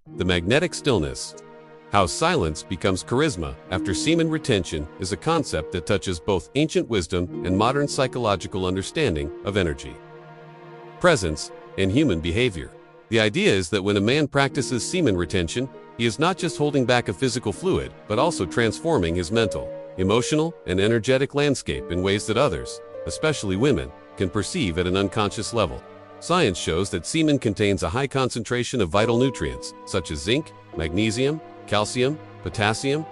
The magnetic stillness. How silence becomes charisma after semen retention is a concept that touches both ancient wisdom and modern psychological understanding of energy, presence, and human behavior. The idea is that when a man practices semen retention, he is not just holding back a physical fluid, but also transforming his mental, emotional, and energetic landscape in ways that others, especially women, can perceive at an unconscious level. Science shows that semen contains a high concentration of vital nutrients, such as zinc, magnesium, calcium, potassium,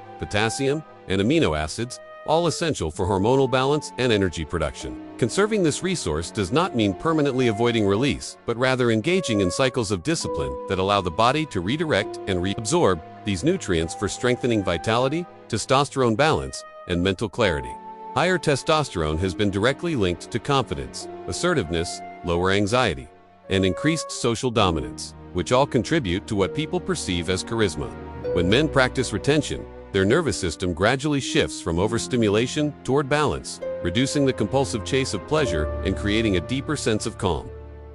and amino acids, all essential for hormonal balance and energy production. Conserving this resource does not mean permanently avoiding release, but rather engaging in cycles of discipline that allow the body to redirect and reabsorb these nutrients for strengthening vitality, testosterone balance, and mental clarity. Higher testosterone has been directly linked to confidence, assertiveness, lower anxiety, and increased social dominance, which all contribute to what people perceive as charisma. When men practice retention, their nervous system gradually shifts from overstimulation toward balance, reducing the compulsive chase of pleasure and creating a deeper sense of calm.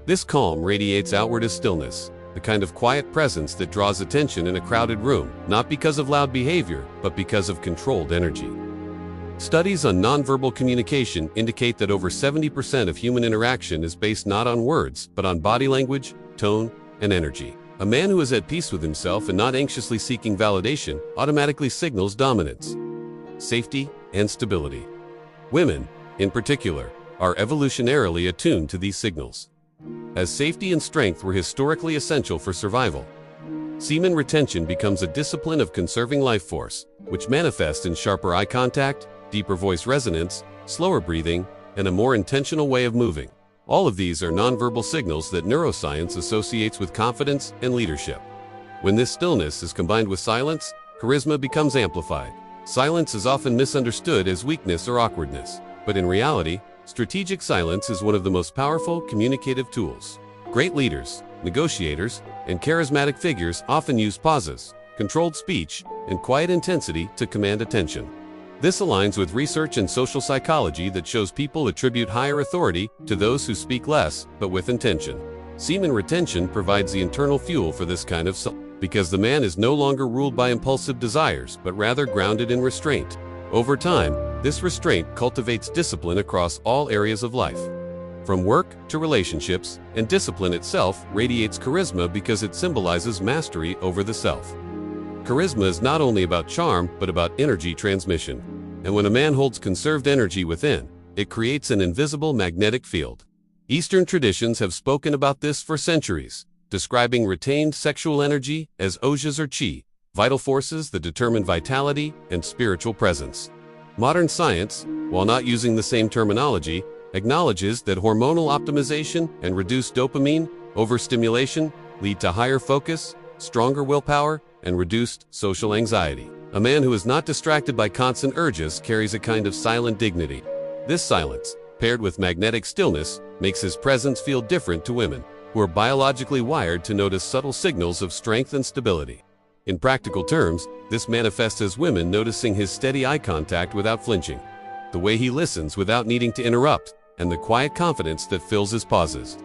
This calm radiates outward as stillness, the kind of quiet presence that draws attention in a crowded room, not because of loud behavior, but because of controlled energy. Studies on nonverbal communication indicate that over 70% of human interaction is based not on words, but on body language, tone, and energy. A man who is at peace with himself and not anxiously seeking validation automatically signals dominance, safety, and stability. Women, in particular, are evolutionarily attuned to these signals, as safety and strength were historically essential for survival. Semen retention becomes a discipline of conserving life force, which manifests in sharper eye contact, deeper voice resonance, slower breathing, and a more intentional way of moving. All of these are nonverbal signals that neuroscience associates with confidence and leadership. When this stillness is combined with silence, charisma becomes amplified. Silence is often misunderstood as weakness or awkwardness, but in reality, strategic silence is one of the most powerful communicative tools. Great leaders, negotiators, and charismatic figures often use pauses, controlled speech, and quiet intensity to command attention. This aligns with research in social psychology that shows people attribute higher authority to those who speak less, but with intention. Semen retention provides the internal fuel for this kind of because the man is no longer ruled by impulsive desires, but rather grounded in restraint. Over time, this restraint cultivates discipline across all areas of life, from work to relationships, and discipline itself radiates charisma because it symbolizes mastery over the self. Charisma is not only about charm, but about energy transmission. And when a man holds conserved energy within, it creates an invisible magnetic field. Eastern traditions have spoken about this for centuries, describing retained sexual energy as ojas or chi, vital forces that determine vitality and spiritual presence. Modern science, while not using the same terminology, acknowledges that hormonal optimization and reduced dopamine overstimulation lead to higher focus, stronger willpower, and reduced social anxiety. A man who is not distracted by constant urges carries a kind of silent dignity. This silence, paired with magnetic stillness, makes his presence feel different to women, who are biologically wired to notice subtle signals of strength and stability. In practical terms, this manifests as women noticing his steady eye contact without flinching, the way he listens without needing to interrupt, and the quiet confidence that fills his pauses.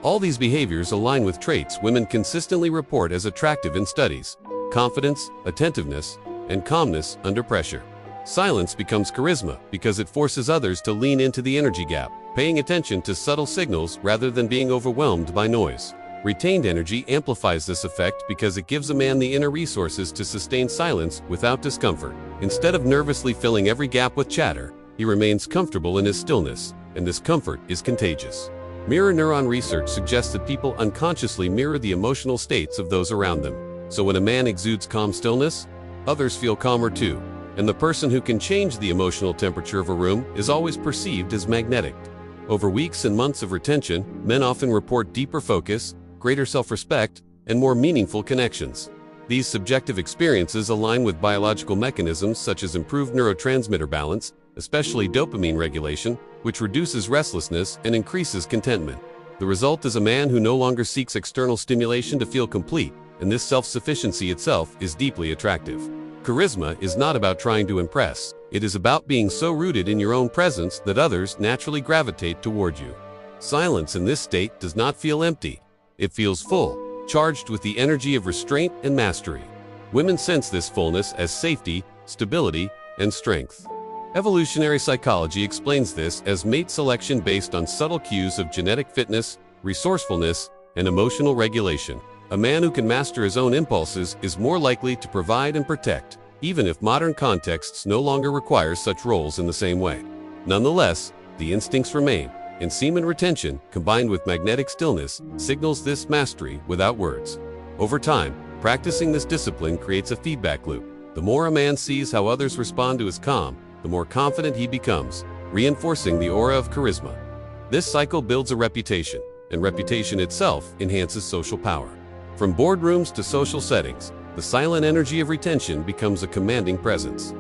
All these behaviors align with traits women consistently report as attractive in studies: confidence, attentiveness, and calmness under pressure. Silence becomes charisma because it forces others to lean into the energy gap, paying attention to subtle signals rather than being overwhelmed by noise. Retained energy amplifies this effect because it gives a man the inner resources to sustain silence without discomfort. Instead of nervously filling every gap with chatter, he remains comfortable in his stillness, and this comfort is contagious. Mirror neuron research suggests that people unconsciously mirror the emotional states of those around them. So when a man exudes calm stillness, others feel calmer too, and the person who can change the emotional temperature of a room is always perceived as magnetic. Over weeks and months of retention, men often report deeper focus, greater self-respect, and more meaningful connections. These subjective experiences align with biological mechanisms such as improved neurotransmitter balance, especially dopamine regulation, which reduces restlessness and increases contentment. The result is a man who no longer seeks external stimulation to feel complete, and this self-sufficiency itself is deeply attractive. Charisma is not about trying to impress. It is about being so rooted in your own presence that others naturally gravitate toward you. Silence in this state does not feel empty. It feels full, charged with the energy of restraint and mastery. Women sense this fullness as safety, stability, and strength. Evolutionary psychology explains this as mate selection based on subtle cues of genetic fitness, resourcefulness, and emotional regulation. A man who can master his own impulses is more likely to provide and protect, even if modern contexts no longer require such roles in the same way. Nonetheless, the instincts remain, and semen retention, combined with magnetic stillness, signals this mastery without words. Over time, practicing this discipline creates a feedback loop. The more a man sees how others respond to his calm, the more confident he becomes, reinforcing the aura of charisma. This cycle builds a reputation, and reputation itself enhances social power. From boardrooms to social settings, the silent energy of retention becomes a commanding presence.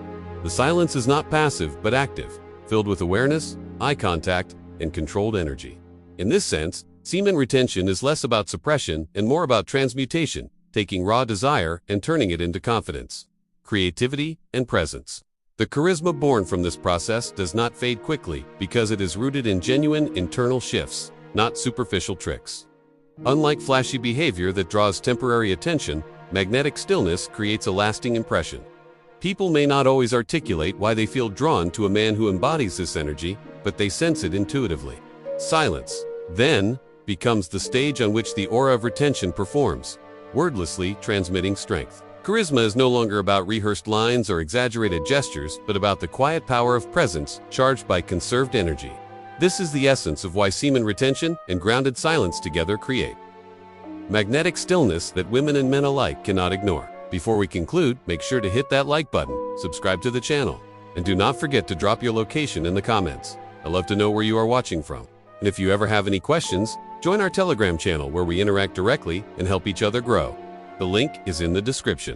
The silence is not passive but active, filled with awareness, eye contact, and controlled energy. In this sense, semen retention is less about suppression and more about transmutation, taking raw desire and turning it into confidence, creativity, and presence. The charisma born from this process does not fade quickly because it is rooted in genuine internal shifts, not superficial tricks. Unlike flashy behavior that draws temporary attention, magnetic stillness creates a lasting impression. People may not always articulate why they feel drawn to a man who embodies this energy, but they sense it intuitively. Silence, then, becomes the stage on which the aura of retention performs, wordlessly transmitting strength. Charisma is no longer about rehearsed lines or exaggerated gestures, but about the quiet power of presence charged by conserved energy. This is the essence of why semen retention and grounded silence together create magnetic stillness that women and men alike cannot ignore. Before we conclude, make sure to hit that like button, subscribe to the channel, and do not forget to drop your location in the comments. I'd love to know where you are watching from. And if you ever have any questions, join our Telegram channel where we interact directly and help each other grow. The link is in the description.